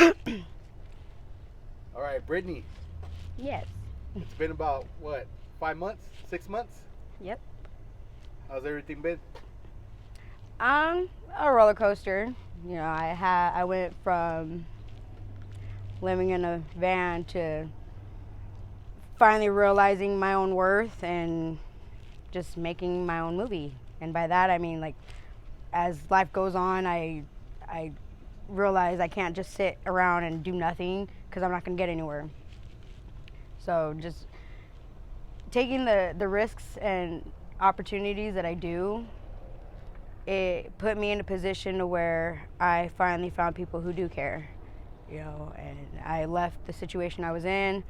All right, Brittany. Yes. It's been about what, 5 months, 6 months? Yep. How's everything been? Um, a roller coaster. I went from living in a van to finally realizing my own worth and just making my own movie. And by that I mean, like, as life goes on, I realize I can't just sit around and do nothing because I'm not going to get anywhere. So just taking the risks and opportunities that I do, it put me in a position to where I finally found people who do care, and I left the situation I was in.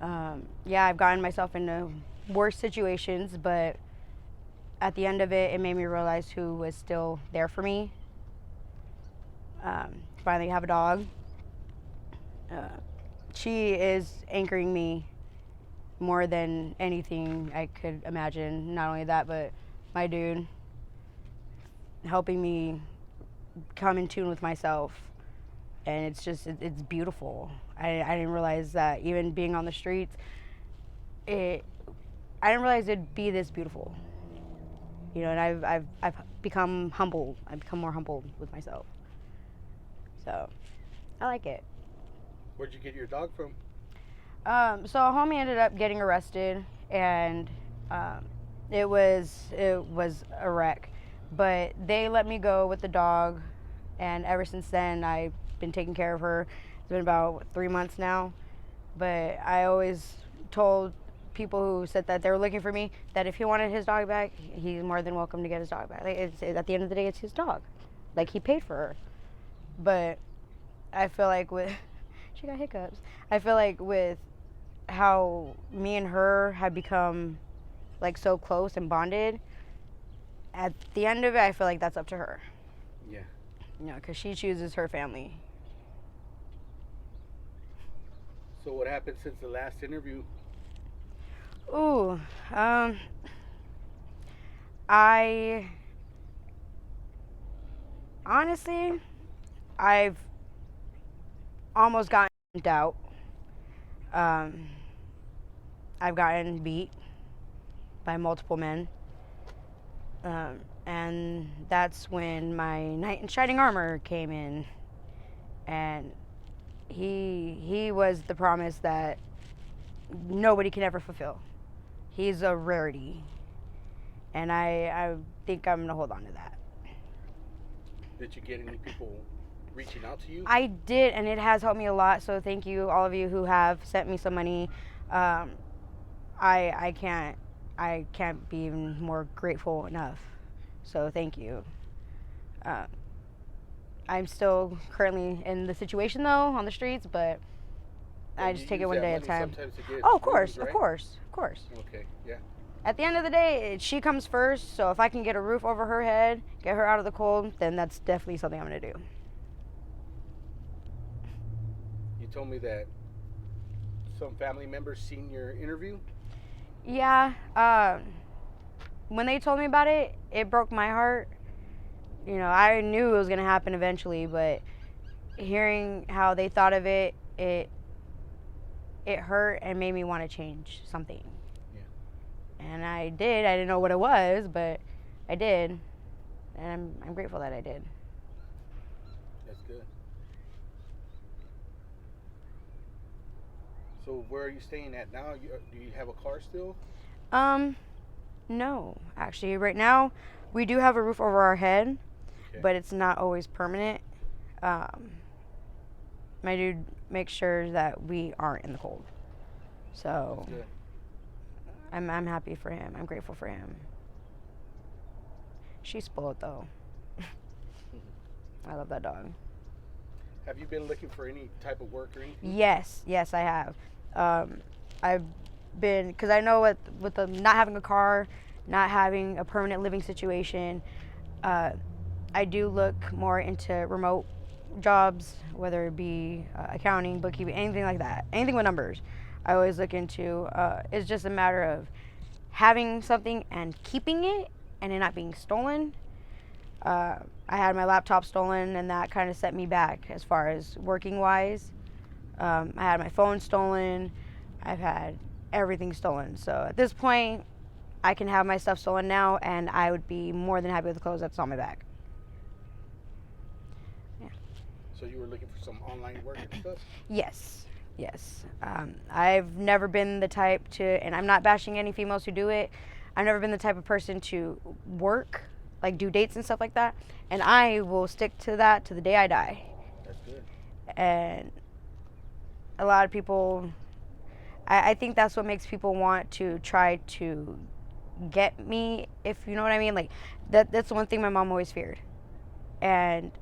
Yeah, I've gotten myself into worse situations, but at the end of it, it made me realize who was still there for me. Finally have a dog. Uh, she is anchoring me more than anything I could imagine. Not only that, but my dude helping me come in tune with myself. And it's beautiful. I didn't realize that even being on the streets, I didn't realize it'd be this beautiful. And I've become humbled. I've become more humbled with myself. So I like it. Where'd you get your dog from? So a homie ended up getting arrested, and it was a wreck. But they let me go with the dog, and ever since then I've been taking care of her. It's been about 3 months now. But I always told people who said that they were looking for me that if he wanted his dog back, he's more than welcome to get his dog back. Like, at the end of the day, it's his dog. Like, he paid for her. But I feel like with she got hiccups. I feel like with how me and her have become like so close and bonded, at the end of it, I feel like that's up to her. Yeah. Because she chooses her family. So what happened since the last interview? Ooh, I honestly, I've almost gotten out. Um, I've gotten beat by multiple men. And that's when my knight in shining armor came in. And he was the promise that nobody can ever fulfill. He's a rarity. And I think I'm going to hold on to that. Did you get any people reaching out to you? I did, and it has helped me a lot. So thank you, all of you who have sent me some money. I can't be even more grateful enough. So thank you. I'm still currently in the situation though on the streets, but I just take it one day at a time. Oh, of course, right? of course. Okay, yeah. At the end of the day, she comes first. So if I can get a roof over her head, get her out of the cold, then that's definitely something I'm gonna do. You told me that some family members seen your interview. Yeah. When they told me about it, it broke my heart. I knew it was gonna happen eventually, but hearing how they thought of it, it hurt and made me want to change something. Yeah. And I did. I didn't know what it was, but I did, and I'm grateful that I did. That's good. So where are you staying at now? Do you have a car still? No, actually, right now we do have a roof over our head, Okay. but it's not always permanent. My dude makes sure that we aren't in the cold. So That's good. I'm happy for him. I'm grateful for him. She's spoiled though. I love that dog. Have you been looking for any type of work or anything? Yes, I have. I've been, because I know with the not having a car, not having a permanent living situation, I do look more into remote jobs, whether it be accounting, bookkeeping, anything like that, anything with numbers. I always look into. It's just a matter of having something and keeping it, and it not being stolen. I had my laptop stolen, and that kind of set me back as far as working wise. I had my phone stolen. I've had everything stolen. So at this point, I can have my stuff stolen now, and I would be more than happy with the clothes that's on my back. Yeah. So you were looking for some online work and stuff? Yes. Yes. I've never been the type to, and I'm not bashing any females who do it, I've never been the type of person to work, like do dates and stuff like that, and I will stick to that to the day I die. That's good. And a lot of people, I think that's what makes people want to try to get me, if you know what I mean. Like, that's the one thing my mom always feared. And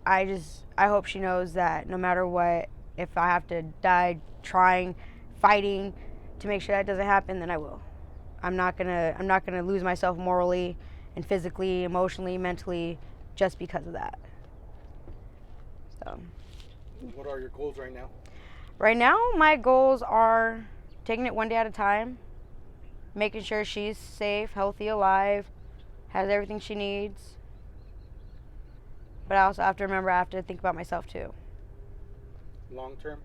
I hope she knows that no matter what, if I have to die trying, fighting to make sure that doesn't happen, then I will. I'm not gonna lose myself morally and physically, emotionally, mentally, just because of that. So. What are your goals right now? Right now, my goals are taking it one day at a time, making sure she's safe, healthy, alive, has everything she needs. But I also have to remember I have to think about myself too. Long term?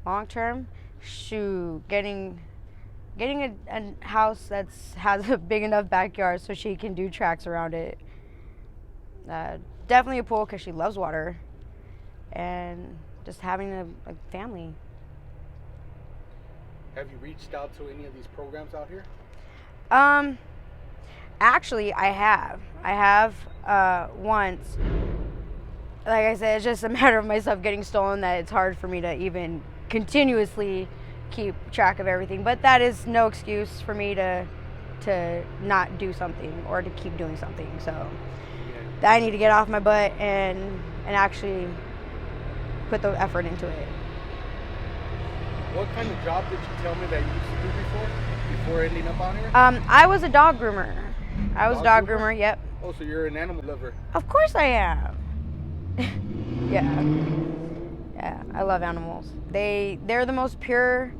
Long term, shoot, getting a house that has a big enough backyard so she can do tracks around it. Definitely a pool because she loves water, and just having a family. Have you reached out to any of these programs out here? Actually, I have. I have once. Like I said, it's just a matter of myself getting stolen that it's hard for me to even continuously keep track of everything. But that is no excuse for me to not do something or to keep doing something. So Yeah. I need to get off my butt and actually put the effort into it. What kind of job did you tell me that you used to do before ending up out here? I was a dog groomer. I was a dog Dog groomer? groomer, yep. Oh, so you're an animal lover. Of course I am. Yeah, I love animals. They're the most pure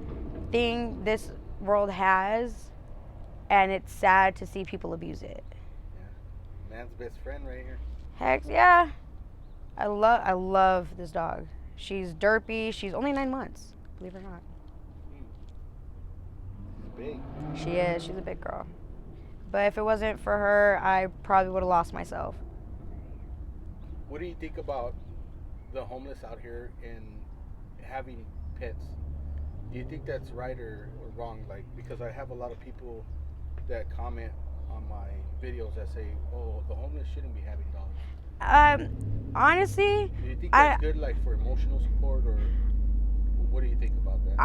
thing this world has, and it's sad to see people abuse it. Yeah. Man's best friend right here. Heck yeah. I love this dog. She's derpy. She's only 9 months, believe it or not. Big. She is. She's a big girl. But if it wasn't for her, I probably would have lost myself. What do you think about the homeless out here and having pets? Do you think that's right or wrong? Like, because I have a lot of people that comment on my videos that say, "Oh, the homeless shouldn't be having dogs." Honestly, Do you think that's good, like for emotional support, or what do you think about that?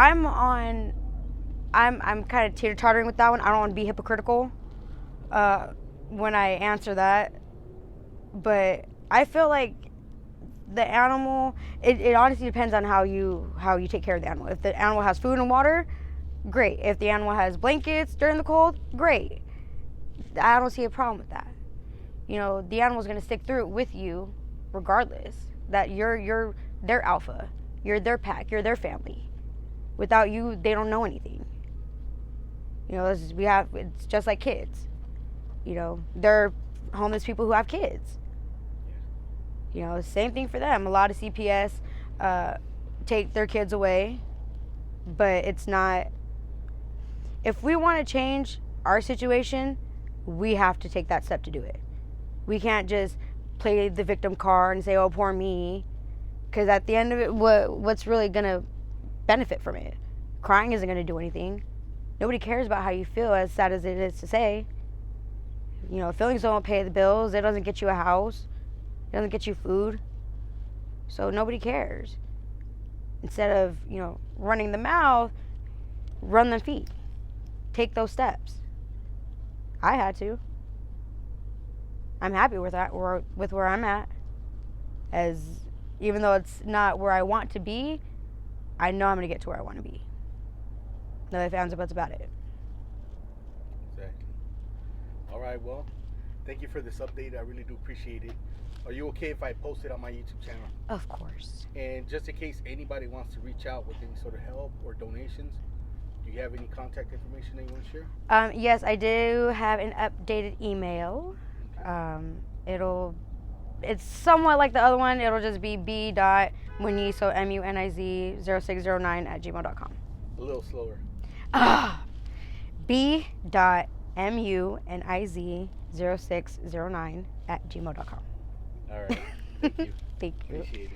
I'm kind of teeter-tottering with that one. I don't want to be hypocritical when I answer that, but I feel like the animal, it honestly depends on how you take care of the animal. If the animal has food and water, great. If the animal has blankets during the cold, great. I don't see a problem with that. You know, the animal's going to stick through it with you regardless. That you're their alpha. You're their pack. You're their family. Without you, they don't know anything. You know, it's just like kids. You know, they're homeless people who have kids. You know, same thing for them. A lot of CPS take their kids away, but it's not. If we want to change our situation, we have to take that step to do it. We can't just play the victim card and say, "Oh, poor me," because at the end of it, what's really gonna benefit from it? Crying isn't gonna do anything. Nobody cares about how you feel, as sad as it is to say. You know, feelings don't pay the bills. It doesn't get you a house. It doesn't get you food. So nobody cares. Instead of, you know, running the mouth, run the feet. Take those steps. I had to. I'm happy with that, or with where I'm at. As even though it's not where I want to be, I know I'm gonna get to where I want to be. No ifs, ands, or buts about it. Exactly. All right, well, thank you for this update. I really do appreciate it. Are you okay if I post it on my YouTube channel? Of course. And just in case anybody wants to reach out with any sort of help or donations, do you have any contact information that you want to share? Yes, I do have an updated email. Okay. It's somewhat like the other one. It'll just be b.muniz, so muniz0609 @gmail.com. A little slower. b.muniz0609 @gmail.com. All right. Thank you. Thank you. Appreciate it.